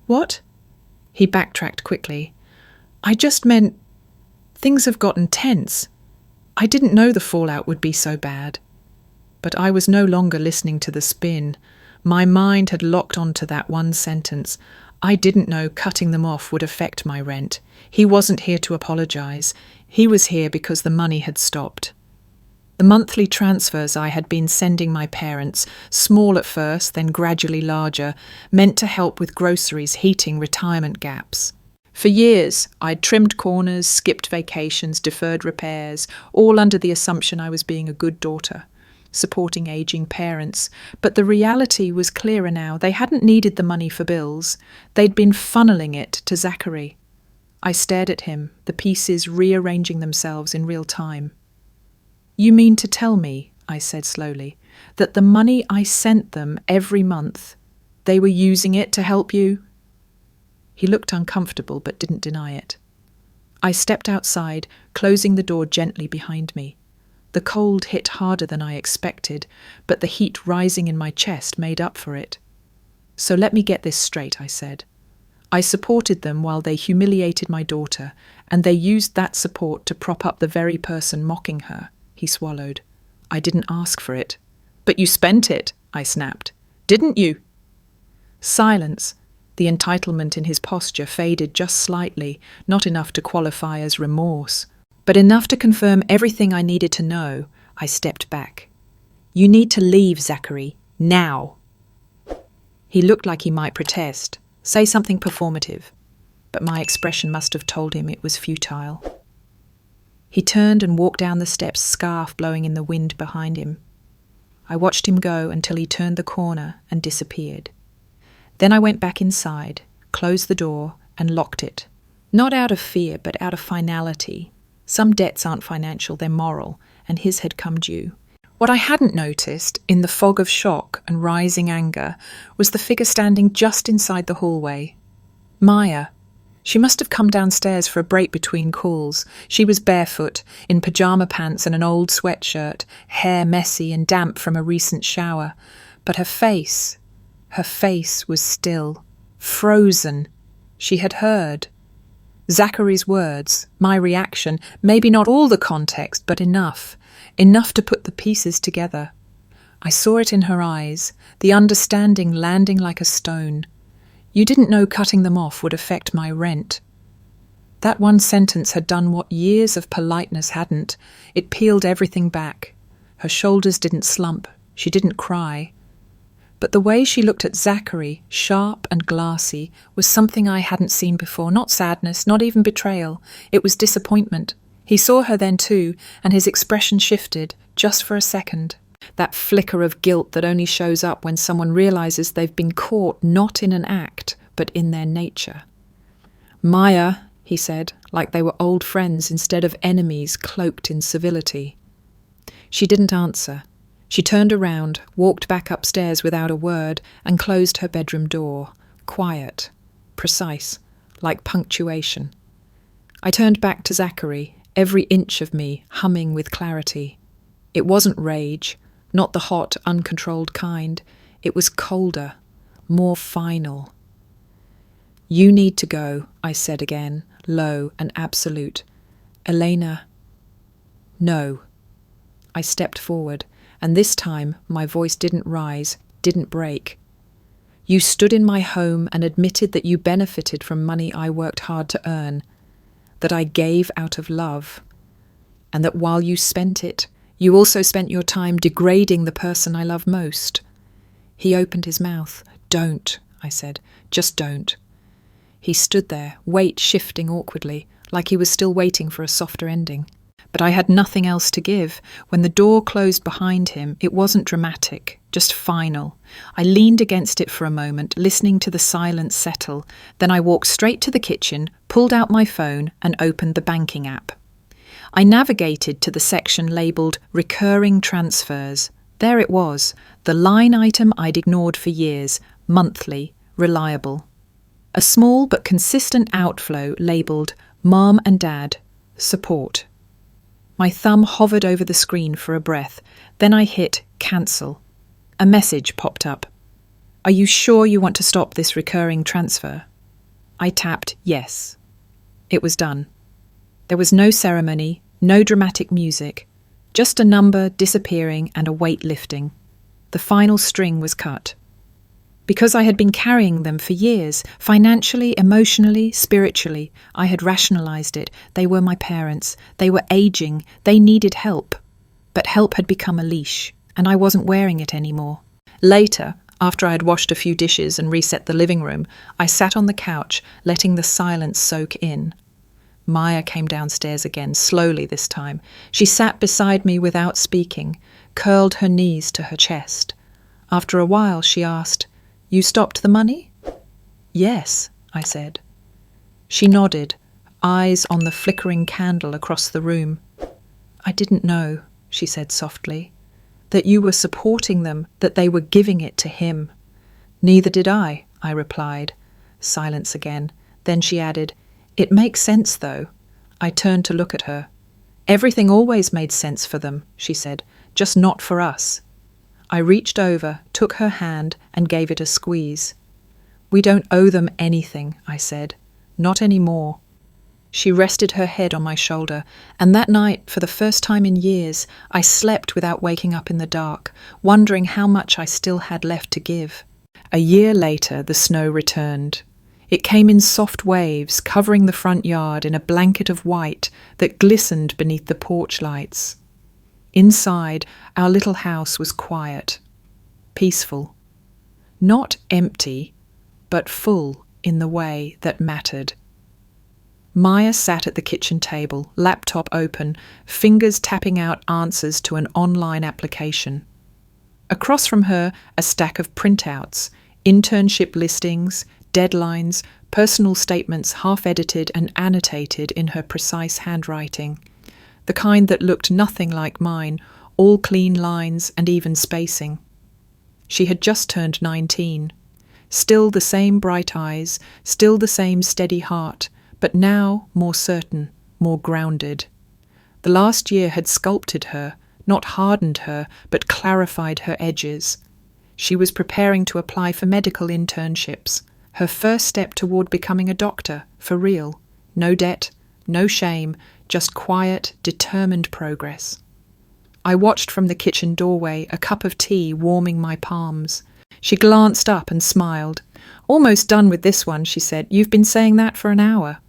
What? He backtracked quickly. I just meant things have gotten tense. I didn't know the fallout would be so bad. But I was no longer listening to the spin. My mind had locked onto that one sentence. I didn't know cutting them off would affect my rent. He wasn't here to apologize. He was here because the money had stopped. The monthly transfers I had been sending my parents, small at first, then gradually larger, meant to help with groceries, heating, retirement gaps. For years, I'd trimmed corners, skipped vacations, deferred repairs, all under the assumption I was being a good daughter, supporting aging parents. But the reality was clearer now. They hadn't needed the money for bills. They'd been funneling it to Zachary. I stared at him, the pieces rearranging themselves in real time. You mean to tell me, I said slowly, that the money I sent them every month, they were using it to help you? He looked uncomfortable but didn't deny it. I stepped outside, closing the door gently behind me. The cold hit harder than I expected, but the heat rising in my chest made up for it. So let me get this straight, I said. I supported them while they humiliated my daughter, and they used that support to prop up the very person mocking her. He swallowed. I didn't ask for it. But you spent it, I snapped. Didn't you? Silence. The entitlement in his posture faded just slightly, not enough to qualify as remorse, but enough to confirm everything I needed to know. I stepped back. You need to leave, Zachary. Now. He looked like he might protest, say something performative, but my expression must have told him it was futile. He turned and walked down the steps, scarf blowing in the wind behind him. I watched him go until he turned the corner and disappeared. Then I went back inside, closed the door, and locked it. Not out of fear, but out of finality. Some debts aren't financial, they're moral, and his had come due. What I hadn't noticed, in the fog of shock and rising anger, was the figure standing just inside the hallway. Maya. She must have come downstairs for a break between calls. She was barefoot, in pyjama pants and an old sweatshirt, hair messy and damp from a recent shower. But her face was still, frozen. She had heard. Zachary's words, my reaction, maybe not all the context, but enough to put the pieces together. I saw it in her eyes, the understanding landing like a stone. You didn't know cutting them off would affect my rent. That one sentence had done what years of politeness hadn't. It peeled everything back. Her shoulders didn't slump. She didn't cry. But the way she looked at Zachary, sharp and glassy, was something I hadn't seen before. Not sadness, not even betrayal. It was disappointment. He saw her then too, and his expression shifted, just for a second. That flicker of guilt that only shows up when someone realizes they've been caught not in an act, but in their nature. Maya, he said, like they were old friends instead of enemies cloaked in civility. She didn't answer. She turned around, walked back upstairs without a word, and closed her bedroom door. Quiet, precise, like punctuation. I turned back to Zachary, every inch of me humming with clarity. It wasn't rage, not the hot, uncontrolled kind. It was colder, more final. You need to go, I said again, low and absolute. Elena. No. I stepped forward, and this time my voice didn't rise, didn't break. You stood in my home and admitted that you benefited from money I worked hard to earn, that I gave out of love, and that while you spent it, you also spent your time degrading the person I love most. He opened his mouth. Don't, I said. Just don't. He stood there, weight shifting awkwardly, like he was still waiting for a softer ending. But I had nothing else to give. When the door closed behind him, it wasn't dramatic, just final. I leaned against it for a moment, listening to the silence settle. Then I walked straight to the kitchen, pulled out my phone, and opened the banking app. I navigated to the section labelled Recurring Transfers. There it was, the line item I'd ignored for years, monthly, reliable. A small but consistent outflow labelled Mom and Dad, Support. My thumb hovered over the screen for a breath, then I hit Cancel. A message popped up. Are you sure you want to stop this recurring transfer? I tapped Yes. It was done. There was no ceremony, no dramatic music, just a number disappearing and a weight lifting. The final string was cut. Because I had been carrying them for years, financially, emotionally, spiritually, I had rationalized it. They were my parents. They were aging. They needed help. But help had become a leash, and I wasn't wearing it anymore. Later, after I had washed a few dishes and reset the living room, I sat on the couch, letting the silence soak in. Maya came downstairs again, slowly this time. She sat beside me without speaking, curled her knees to her chest. After a while, she asked, You stopped the money? Yes, I said. She nodded, eyes on the flickering candle across the room. I didn't know, she said softly, that you were supporting them, that they were giving it to him. Neither did I replied. Silence again. Then she added, It makes sense, though. I turned to look at her. Everything always made sense for them, she said, just not for us. I reached over, took her hand, and gave it a squeeze. We don't owe them anything, I said. Not anymore. She rested her head on my shoulder, and that night, for the first time in years, I slept without waking up in the dark, wondering how much I still had left to give. A year later, the snow returned. It came in soft waves, covering the front yard in a blanket of white that glistened beneath the porch lights. Inside, our little house was quiet, peaceful. Not empty, but full in the way that mattered. Maya sat at the kitchen table, laptop open, fingers tapping out answers to an online application. Across from her, a stack of printouts, internship listings, deadlines, personal statements half-edited and annotated in her precise handwriting. The kind that looked nothing like mine, all clean lines and even spacing. She had just turned 19. Still the same bright eyes, still the same steady heart, but now more certain, more grounded. The last year had sculpted her, not hardened her, but clarified her edges. She was preparing to apply for medical internships, her first step toward becoming a doctor, for real. No debt, no shame, just quiet, determined progress. I watched from the kitchen doorway, a cup of tea warming my palms. She glanced up and smiled. "Almost done with this one," she said. "You've been saying that for an hour."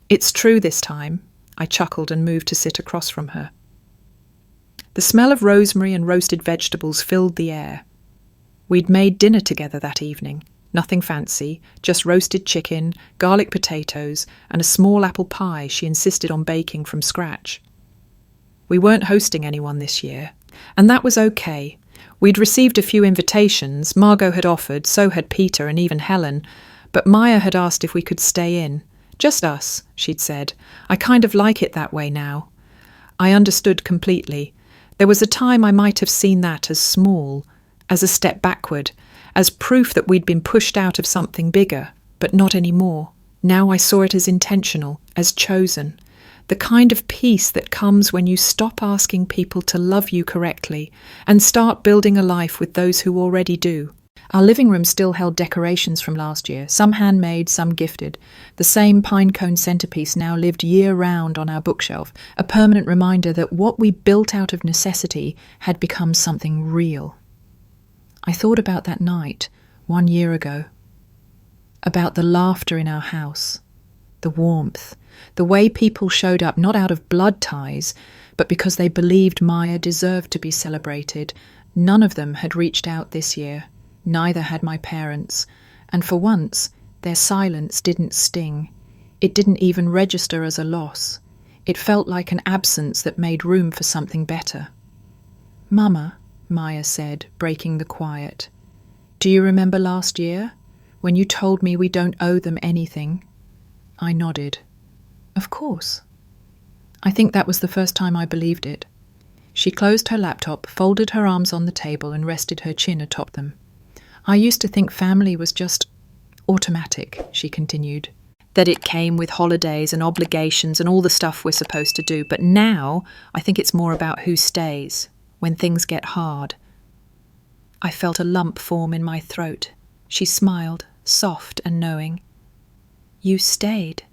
"It's true this time." I chuckled and moved to sit across from her. The smell of rosemary and roasted vegetables filled the air. We'd made dinner together that evening. Nothing fancy, just roasted chicken, garlic potatoes, and a small apple pie she insisted on baking from scratch. We weren't hosting anyone this year, and that was okay. We'd received a few invitations, Margot had offered, so had Peter and even Helen, but Maya had asked if we could stay in. "Just us," she'd said. "I kind of like it that way now." I understood completely. There was a time I might have seen that as small, as a step backward, as proof that we'd been pushed out of something bigger, but not anymore. Now I saw it as intentional, as chosen. The kind of peace that comes when you stop asking people to love you correctly and start building a life with those who already do. Our living room still held decorations from last year, some handmade, some gifted. The same pinecone centerpiece now lived year-round on our bookshelf, a permanent reminder that what we built out of necessity had become something real. I thought about that night, 1 year ago. About the laughter in our house, the warmth, the way people showed up not out of blood ties, but because they believed Maya deserved to be celebrated. None of them had reached out this year. Neither had my parents, and for once, their silence didn't sting. It didn't even register as a loss. It felt like an absence that made room for something better. "Mama," Maya said, breaking the quiet, "do you remember last year, when you told me we don't owe them anything?" I nodded. "Of course." I think that was the first time I believed it. She closed her laptop, folded her arms on the table, and rested her chin atop them. "I used to think family was just automatic," she continued, "that it came with holidays and obligations and all the stuff we're supposed to do. But now I think it's more about who stays when things get hard." I felt a lump form in my throat. She smiled, soft and knowing. "You stayed."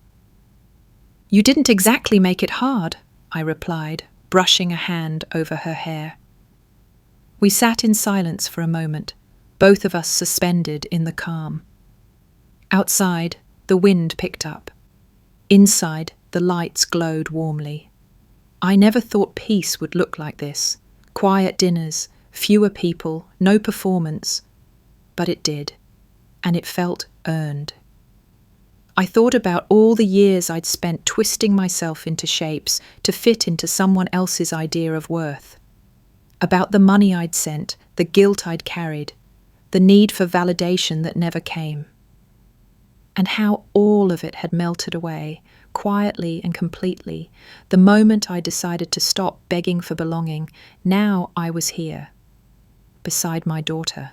"You didn't exactly make it hard," I replied, brushing a hand over her hair. We sat in silence for a moment, both of us suspended in the calm. Outside, the wind picked up. Inside, the lights glowed warmly. I never thought peace would look like this. Quiet dinners, fewer people, no performance. But it did, and it felt earned. I thought about all the years I'd spent twisting myself into shapes to fit into someone else's idea of worth. About the money I'd sent, the guilt I'd carried, the need for validation that never came. And how all of it had melted away, quietly and completely, the moment I decided to stop begging for belonging. Now I was here, beside my daughter,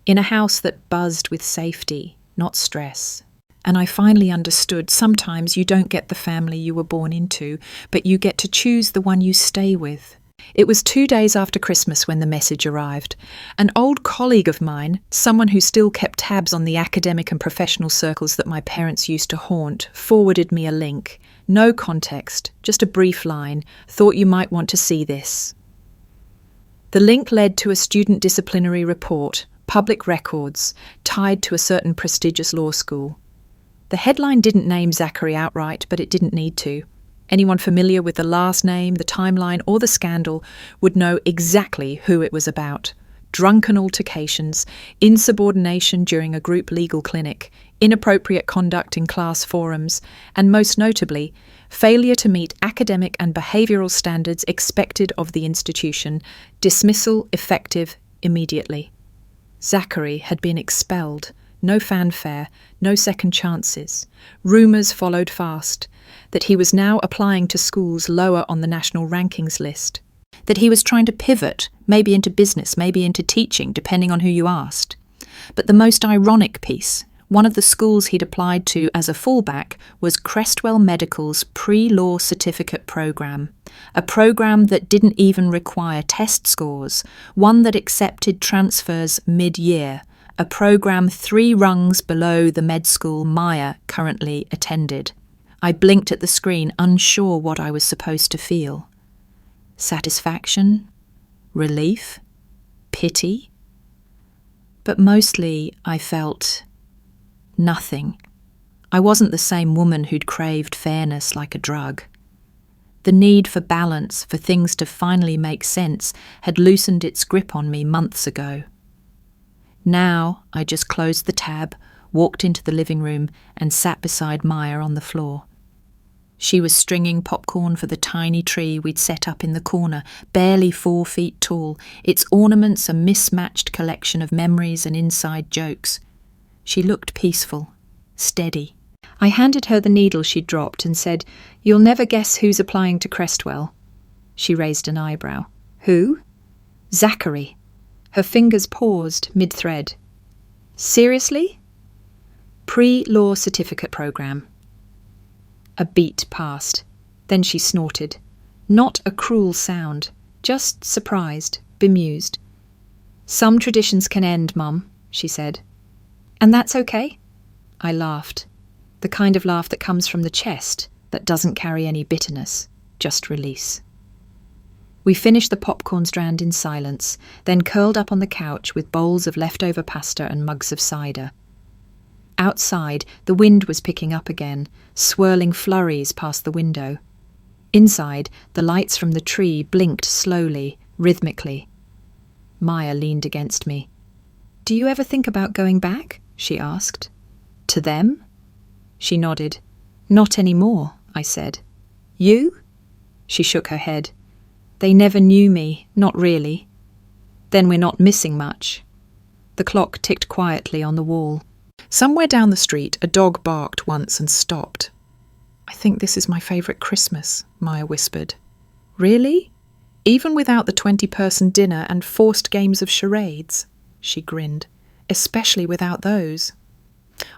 in a house that buzzed with safety, not stress. And I finally understood sometimes you don't get the family you were born into, but you get to choose the one you stay with. It was 2 days after Christmas when the message arrived. An old colleague of mine, someone who still kept tabs on the academic and professional circles that my parents used to haunt, forwarded me a link. No context, just a brief line. "Thought you might want to see this." The link led to a student disciplinary report, public records, tied to a certain prestigious law school. The headline didn't name Zachary outright, but it didn't need to. Anyone familiar with the last name, the timeline, or the scandal would know exactly who it was about. Drunken altercations, insubordination during a group legal clinic, inappropriate conduct in class forums, and most notably, failure to meet academic and behavioural standards expected of the institution, dismissal effective immediately. Zachary had been expelled. No fanfare, no second chances. Rumours followed fast that he was now applying to schools lower on the national rankings list, that he was trying to pivot, maybe into business, maybe into teaching, depending on who you asked. But the most ironic piece, one of the schools he'd applied to as a fallback, was Crestwell Medical's pre-law certificate program, a program that didn't even require test scores, one that accepted transfers mid-year, a program 3 rungs below the med school Maya currently attended. I blinked at the screen, unsure what I was supposed to feel. Satisfaction? Relief? Pity? But mostly I felt nothing. I wasn't the same woman who'd craved fairness like a drug. The need for balance, for things to finally make sense, had loosened its grip on me months ago. Now I just closed the tab, walked into the living room and sat beside Maya on the floor. She was stringing popcorn for the tiny tree we'd set up in the corner, barely 4 feet tall, its ornaments a mismatched collection of memories and inside jokes. She looked peaceful, steady. I handed her the needle she'd dropped and said, "You'll never guess who's applying to Crestwell." She raised an eyebrow. "Who?" "Zachary." Her fingers paused mid-thread. "Seriously?" "Pre-law certificate program." A beat passed. Then she snorted. Not a cruel sound, just surprised, bemused. "Some traditions can end, Mum," she said. "And that's okay?" I laughed. The kind of laugh that comes from the chest, that doesn't carry any bitterness, just release. We finished the popcorn strand in silence, then curled up on the couch with bowls of leftover pasta and mugs of cider. Outside, the wind was picking up again, swirling flurries past the window. Inside, the lights from the tree blinked slowly, rhythmically. Maya leaned against me. "Do you ever think about going back?" she asked. "To them?" She nodded. "Not anymore," I said. "You?" She shook her head. "They never knew me, not really." "Then we're not missing much." The clock ticked quietly on the wall. Somewhere down the street, a dog barked once and stopped. "I think this is my favourite Christmas," Maya whispered. "Really? Even without the 20-person dinner and forced games of charades?" She grinned. "Especially without those."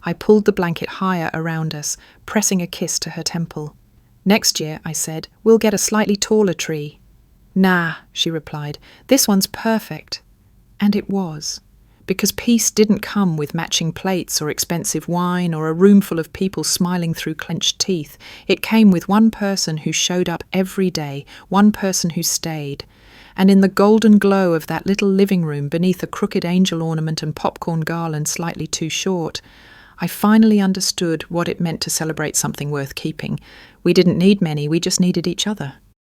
I pulled the blanket higher around us, pressing a kiss to her temple. "Next year," I said, "we'll get a slightly taller tree." "Nah," she replied, "this one's perfect." And it was. Because peace didn't come with matching plates or expensive wine or a room full of people smiling through clenched teeth. It came with one person who showed up every day, one person who stayed. And in the golden glow of that little living room beneath a crooked angel ornament and popcorn garland slightly too short, I finally understood what it meant to celebrate something worth keeping. We didn't need many, we just needed each other.